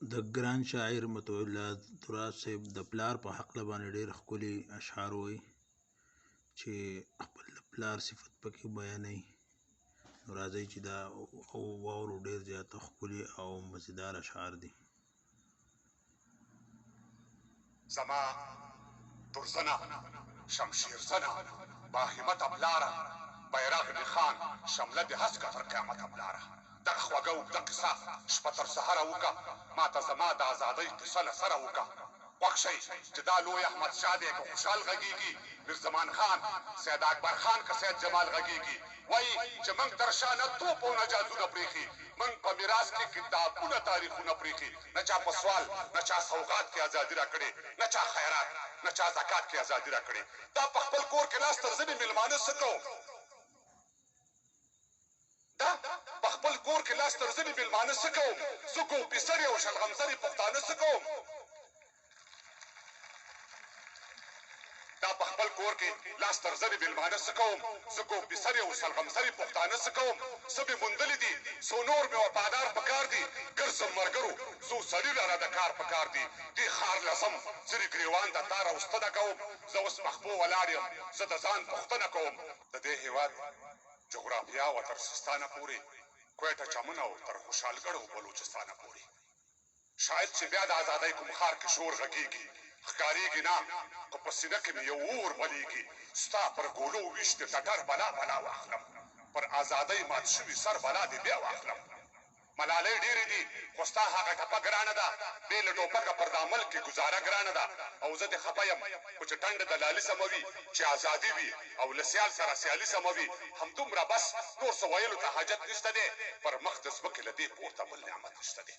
د ګران شاعر مطیع الله تراث صاحب د پلار په هکله باندې ډېر ښکلي اشعار وایي چې خپل د پلار صفت پکې بیانوي. نو راځئ چې دا واورو. ډېر زیاته ښکلي او مزیدار اشعار دي. زما درزنه شمشیر زنه با همت پلاره بیرغ دې خان شمله دې هسکه تر قیامته پلاره دغه خوږه اوږده قصه شپه تر سهره وکړه ما ته زما د ازادۍ قصه له سره وکړه خوښ شئ چې دا لوی احمدشاه دی که خوشحال غږیږي میرزمان خان سید اکبر خان که سید جمال غږیږي وایي چې موږ تر شا نه توپ او نه جازونه پرېښي موږ په میراث کې کتابونه تاریخونه پرېښي نه چا په سوال نه چا سوغات کې ازادي راکړې نه چا خیرات نه چا زکات کې ازادي راکړې دا په خپل کور کې لاس تر ځمې میلمانه څه کوم دا په خپل کور کې لاس تر ځمې میلمانه څه کوم زه ګوپیسرې او شلغمزرې پښتانه څه کوم دا په خپل کور کې لاس تر ځمې میلمانه څه کوم زه ګوپیسرې او شلغمزرې پښتانه څه کوم څه مې موندلي دي څو نور مې وفادار پکار دي ګرځم مرګرو څو سړي لره د کار پکار دي دې ښار لزم ځینې ګریوان د تار او ستنه کوم زه اوس مخبو ولاړ یم زه د ځان پوښتنه کوم د دې هېواد جغرافیا و تر سیستانه پورې کویټه چمن او تر خوشحالګړ او بلوچستانه پورې شاید چې بیا د ازادۍ کوم ښار کې شور غږیږي ښکارېږي نه خو په سینه کې مې یو اور بلیږي ستا پر ګولو ویشت د ټټر بلا بلا واخلم پر ازادۍ مات شوي سر بلا دې بیا واخلم ملالۍ ډېرې دي خو ستا هغه ټپه ګرانه ده بې له ټوپکه پر دا ملک کې ګزاره ګرانه ده او زه دې خفه یم خو چې ټنډه د لالي سمه وي چې ازادي وي او له سیال سره سیالي سمه وي همدومره بس نور څه ویلو ته حاجت نشته دی پر مخ د ځمکې له دې پورته بل نعمت نشته دی